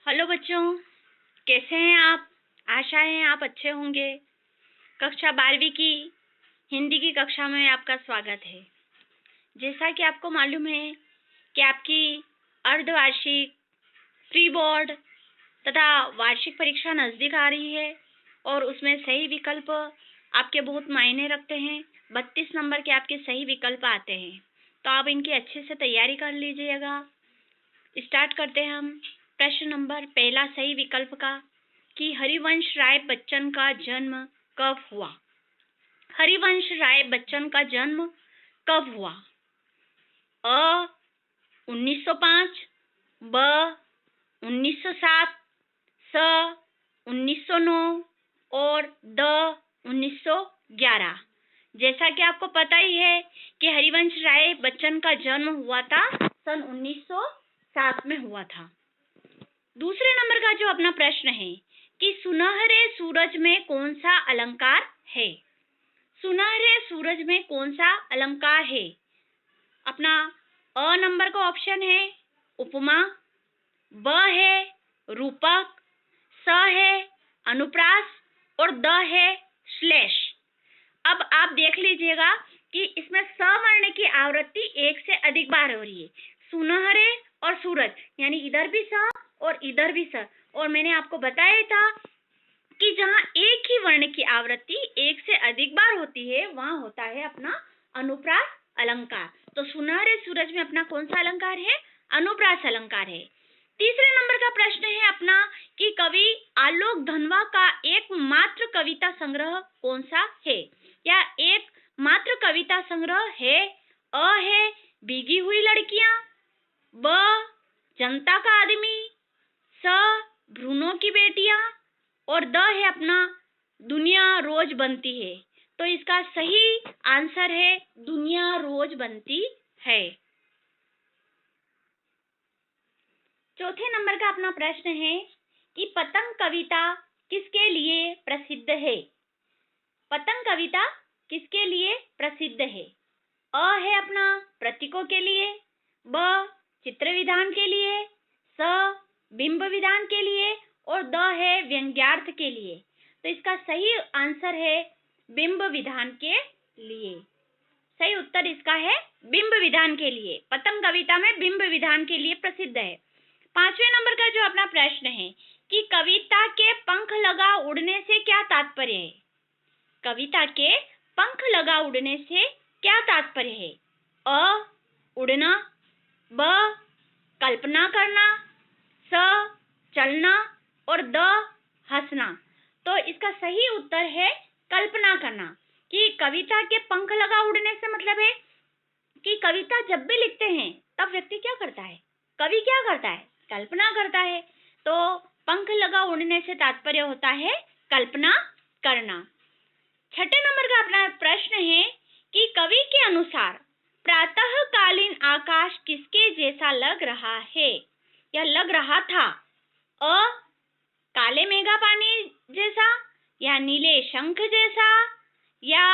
Hello बच्चों, कैसे हैं आप? आशा है आप अच्छे होंगे। कक्षा 12वीं की हिंदी की कक्षा में आपका स्वागत है। जैसा कि आपको मालूम है कि आपकी अर्धवार्षिक, प्री बोर्ड तथा वार्षिक परीक्षा नज़दीक आ रही है और उसमें सही विकल्प आपके बहुत मायने रखते हैं। 32 नंबर के आपके सही विकल्प आते हैं, तो आप इनकी अच्छे से तैयारी कर लीजिएगा। स्टार्ट करते हैं हम प्रश्न नंबर पहला सही विकल्प का कि हरिवंश राय बच्चन का जन्म कब हुआ। हरिवंश राय बच्चन का जन्म कब हुआ? अ 1905, ब 1907, स 1909 और द 1911। जैसा कि आपको पता ही है कि हरिवंश राय बच्चन का जन्म हुआ था सन 1907 में हुआ था। दूसरे नंबर का जो अपना प्रश्न है कि सुनहरे सूरज में कौन सा अलंकार है। सुनहरे सूरज में कौन सा अलंकार है? अपना अ नंबर का ऑप्शन है उपमा, ब है रूपक, स है अनुप्रास और द है श्लेष। अब आप देख लीजिएगा कि इसमें स वर्ण की आवृत्ति एक से अधिक बार हो रही है। सुनहरे और सूरज यानी इधर भी स और इधर भी स। और मैंने आपको बताया था कि जहाँ एक ही वर्ण की आवृत्ति एक से अधिक बार होती है वहाँ होता है अपना अनुप्रास अलंकार। तो सुनहरे सूरज में अपना कौन सा अलंकार है? अनुप्रास अलंकार है। तीसरे नंबर का प्रश्न है अपना कि कवि आलोक धनवा का एकमात्र कविता संग्रह कौन सा है? या एक मात्र कविता संग्रह है? अ है भीगी हुई लड़कियां, ब जनता का आदमी, स भ्रूणों की बेटियां और द है अपना दुनिया रोज बनती है। तो इसका सही आंसर है दुनिया रोज बनती है। चौथे नंबर का अपना प्रश्न है कि पतंग कविता किसके लिए प्रसिद्ध है? पतंग कविता किसके लिए प्रसिद्ध है? अ है अपना प्रतीकों के लिए, ब चित्र विधान के लिए, स बिंब विधान के लिए और द है व्यंग्यार्थ के लिए। तो इसका सही आंसर है बिंब विधान के लिए। सही उत्तर इसका है बिंब विधान के लिए। पतंग कविता में बिंब विधान के लिए प्रसिद्ध है। पांचवें नंबर का जो अपना प्रश्न है कि कविता के पंख लगा उड़ने से क्या तात्पर्य है? कविता के पंख लगा उड़ने से क्या तात्पर्य है? अ उड़ना, ब कल्पना करना, स चलना और द हंसना। तो इसका सही उत्तर है कल्पना करना। कि कविता के पंख लगा उड़ने से मतलब है कि कविता जब भी लिखते हैं तब व्यक्ति क्या करता है? कवि क्या करता है? कल्पना करता है। तो पंख लगा उड़ने से तात्पर्य होता है कल्पना करना। छठे नंबर का अपना प्रश्न है कि कवि के अनुसार प्रातःकालीन आकाश किसके जैसा लग रहा है या लग रहा था? अ काले मेघा पानी जैसा, या नीले शंख जैसा, या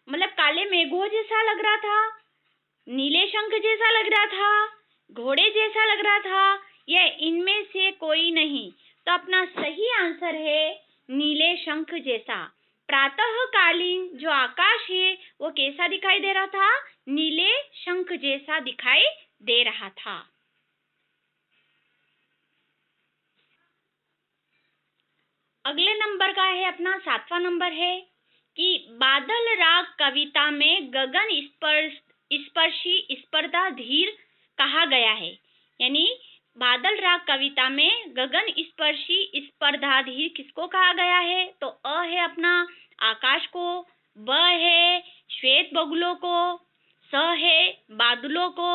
मतलब काले मेघों जैसा लग रहा था, नीले शंख जैसा लग रहा था, घोड़े जैसा लग रहा था, या इनमें से कोई नहीं। तो अपना सही आंसर है नीले शंख जैसा। प्रातःकालीन जो आकाश है वो कैसा दिखाई दे रहा था? नीले शंख जैसा दिखाई दे रहा था। अगले नंबर का है अपना 7वां नंबर है कि बादल राग कविता में गगन स्पर्शी स्पर्धा धीर कहा गया है। यानी बादल राग कविता में गगन स्पर्शी स्पर्धा धीर किसको कहा गया है? तो अ है अपना आकाश को, ब है श्वेत बगुलों को, स है बादलों को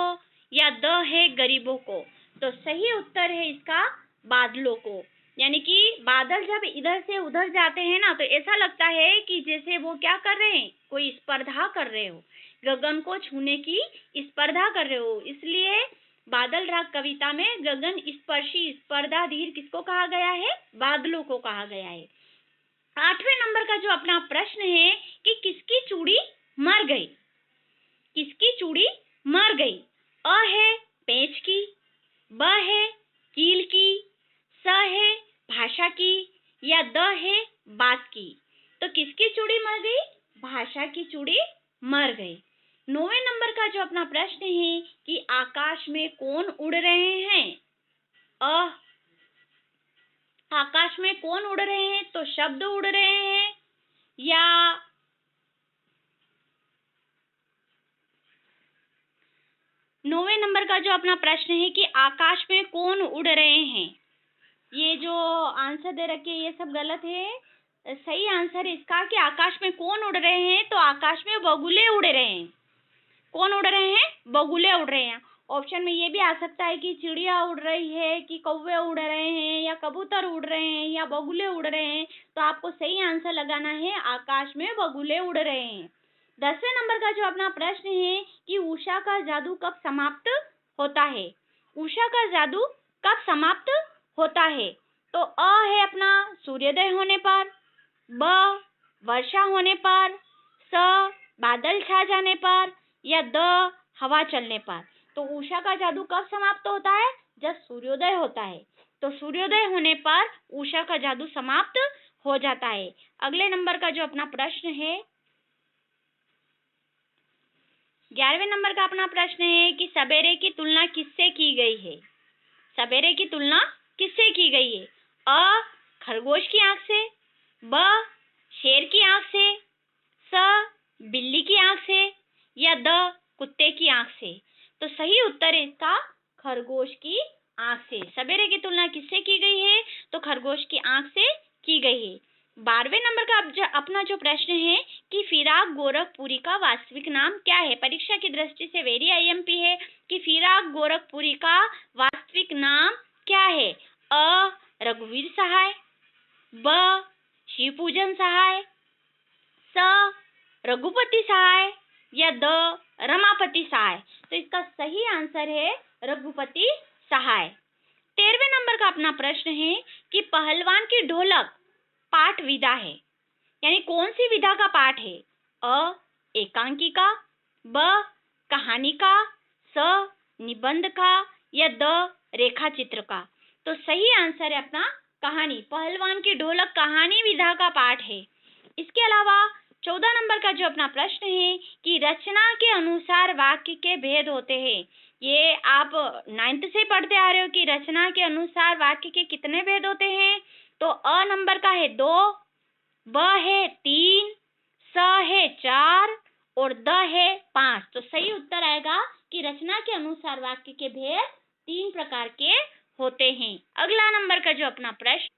या द है गरीबों को। तो सही उत्तर है इसका बादलों को। यानी कि बादल जब इधर से उधर जाते हैं ना तो ऐसा लगता है कि जैसे वो क्या कर रहे हैं? कोई स्पर्धा कर रहे हो, गगन को छूने की स्पर्धा कर रहे हो। इसलिए बादल राग कविता में गगन स्पर्शी स्पर्धा धीर किसको कहा गया है? बादलों को कहा गया है। 8वें नंबर का जो अपना प्रश्न है कि किसकी चूड़ी मर गई? किसकी चूड़ी मर गई? अ है पेंच की, ब है कील की, स की या द है बात की। तो किसकी चूड़ी मर गई? भाषा की चूड़ी मर गई। 9वें नंबर का जो अपना प्रश्न है कि आकाश में कौन उड़ रहे हैं? आकाश में कौन उड़ रहे हैं? तो शब्द उड़ रहे हैं या 9वें नंबर का जो अपना प्रश्न है कि आकाश में कौन उड़ रहे हैं। ये जो आंसर दे रखे ये सब गलत है। सही आंसर इसका कि आकाश में कौन उड़ रहे हैं, तो आकाश में बगुले उड़ रहे हैं। कौन उड़ रहे हैं? बगुले उड़ रहे हैं। ऑप्शन में ये भी आ सकता है कि चिड़िया उड़ रही है, कि कौवे उड़ रहे हैं, या कबूतर उड़ रहे हैं, या बगुले उड़ रहे हैं। तो आपको सही आंसर लगाना है आकाश में बगुले उड़ रहे हैं। 10वें नंबर का जो अपना प्रश्न है कि उषा का जादू कब समाप्त होता है? उषा का जादू कब समाप्त होता है? तो है अपना सूर्योदय होने पर, ब वर्षा होने पर, स बादल छा जाने पर, या द हवा चलने पर। तो उषा का जादू कब समाप्त होता है? जब सूर्योदय होता है। तो सूर्योदय होने पर उषा का जादू समाप्त हो जाता है। अगले नंबर का जो अपना प्रश्न है 11वें नंबर का अपना प्रश्न है कि सवेरे की तुलना किससे की गई है? सवेरे की तुलना किससे की गई है? खरगोश की आंख से, ब शेर की आंख से, स बिल्ली की आंख से, या द कुत्ते की आंख से। तो सही उत्तर है इसका खरगोश की आंख से। सवेरे की तुलना किससे की गई है? तो खरगोश की आंख से की गई है। 12वें नंबर का अपना जो प्रश्न है कि फिराक गोरखपुरी का वास्तविक नाम क्या है? परीक्षा की दृष्टि से वेरी आईएमपी है कि फिराक गोरखपुरी का वास्तविक नाम क्या है? रघुवीर सहाय, ब शिवपूजन सहाय, स रघुपति सहाय, या द रमापति सहाय। तो इसका सही आंसर है रघुपति सहाय। 13वें नंबर का अपना प्रश्न है कि पहलवान की ढोलक पाठ विधा है, यानी कौन सी विधा का पाठ है? एकांकिका, ब कहानी का, स निबंध का, या द रेखा चित्र का। तो सही आंसर है अपना कहानी। पहलवान की ढोलक कहानी विधा का पाठ है। इसके अलावा 14 नंबर का जो अपना प्रश्न है कि रचना के अनुसार वाक्य के भेद होते हैं। ये आप 9th से पढ़ते आ रहे हो कि रचना के अनुसार वाक्य के कितने भेद होते हैं। तो नंबर का है 2, ब है 3, स है 4 और द है 5। तो सही उत्तर आएगा कि रचना के अनुसार वाक्य के भेद 3 प्रकार के होते हैं। अगला नंबर का जो अपना प्रश्न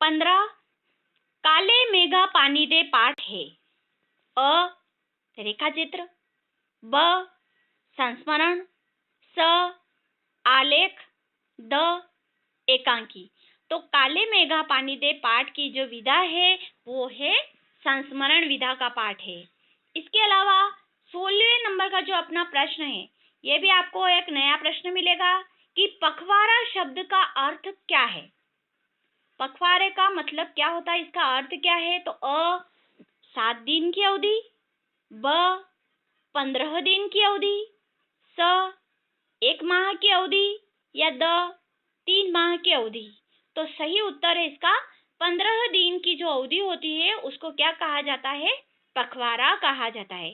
15 काले मेघा पानी दे पाठ है। रेखा चित्र, ब संस्मरण, स आलेख, द एकांकी। तो काले मेघा पानी दे पाठ की जो विधा है वो है संस्मरण विधा का पाठ है। इसके अलावा 16वें नंबर का जो अपना प्रश्न है ये भी आपको एक नया प्रश्न मिलेगा कि पखवाड़ा शब्द का अर्थ क्या है? पखवाड़े का मतलब क्या होता है, इसका अर्थ क्या है? तो 7 दिन की अवधि, ब 15 दिन की अवधि, स 1 माह की अवधि, या द 3 माह की अवधि। तो सही उत्तर है इसका 15 दिन की जो अवधि होती है उसको क्या कहा जाता है? पखवाड़ा कहा जाता है।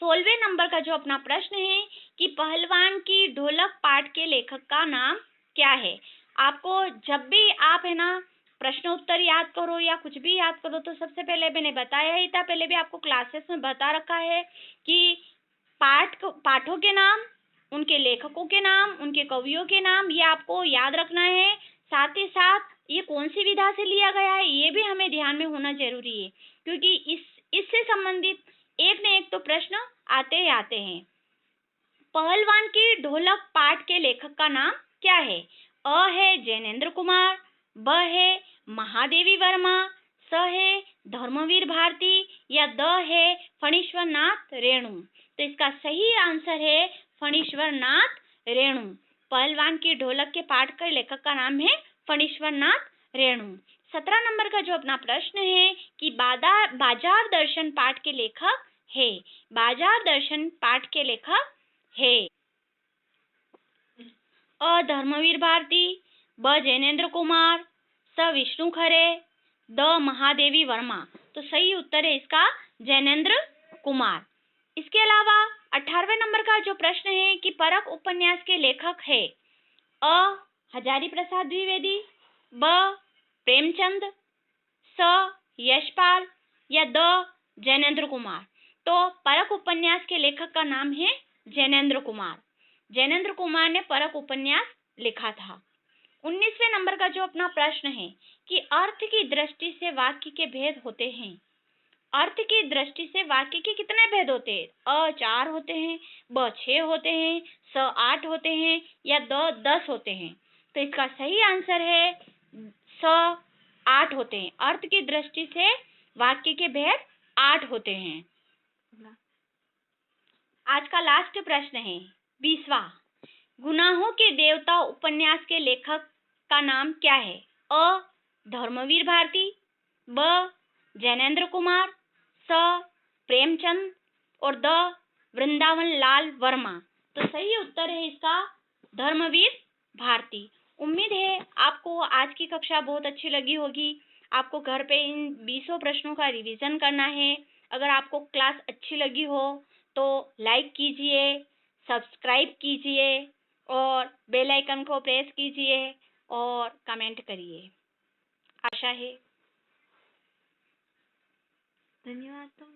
16वें नंबर का जो अपना प्रश्न है कि पहलवान की ढोलक पाठ के लेखक का नाम क्या है? आपको जब भी आप है ना प्रश्न उत्तर याद करो या कुछ भी याद करो तो सबसे पहले मैंने बताया ही था, पहले भी आपको क्लासेस में बता रखा है कि पाठों के नाम, उनके लेखकों के नाम, उनके कवियों के नाम ये आपको याद रखना है। साथ ही साथ ये कौन सी विधा से लिया गया है ये भी हमें ध्यान में होना जरूरी है, क्योंकि इससे संबंधित एक न एक तो प्रश्न आते ही आते हैं। पहलवान की ढोलक पाठ के लेखक का नाम क्या है? है जैनेन्द्र कुमार, ब है महादेवी वर्मा, स है धर्मवीर भारती, या द है फणीश्वर नाथ रेणु। तो इसका सही आंसर है फणीश्वर नाथ रेणु। पहलवान की ढोलक के पाठ के लेखक का नाम है फणीश्वर नाथ रेणु। 17 नंबर का जो अपना प्रश्न है कि बाजार दर्शन पाठ के लेखक है। बाजार दर्शन पाठ के लेखक है धर्मवीर भारती, ब जैनेन्द्र कुमार, स विष्णु खरे, द महादेवी वर्मा। तो सही उत्तर है इसका जैनेन्द्र कुमार। इसके अलावा 18वें नंबर का जो प्रश्न है कि परख उपन्यास के लेखक है अ हजारी प्रसाद द्विवेदी, ब प्रेमचंद, स यशपाल या द जैनेन्द्र कुमार। तो परख उपन्यास के लेखक का नाम है जैनेन्द्र कुमार। जैनेन्द्र कुमार ने परख उपन्यास लिखा था। 19वें नंबर का जो अपना प्रश्न है कि अर्थ की दृष्टि से वाक्य के भेद होते हैं। अर्थ की दृष्टि से वाक्य के कितने भेद होते हैं? अ 4 होते हैं, ब 6 होते हैं, स 8 होते हैं या द 10 होते हैं। तो इसका सही आंसर है स 8 होते हैं। अर्थ की दृष्टि से वाक्य के भेद 8 होते हैं। आज का लास्ट प्रश्न है 20वां। गुनाहों के देवता उपन्यास के लेखक का नाम क्या है? अ धर्मवीर भारती, ब जैनेन्द्र कुमार, स प्रेमचंद और द वृंदावन लाल वर्मा। तो सही उत्तर है इसका धर्मवीर भारती। उम्मीद है आपको आज की कक्षा बहुत अच्छी लगी होगी। आपको घर पे इन 20 प्रश्नों का रिवीजन करना है। अगर आपको क्लास अच्छी लगी हो तो लाइक कीजिए, सब्सक्राइब कीजिए और बेल आइकन को प्रेस कीजिए और कमेंट करिए। आशा है। धन्यवाद।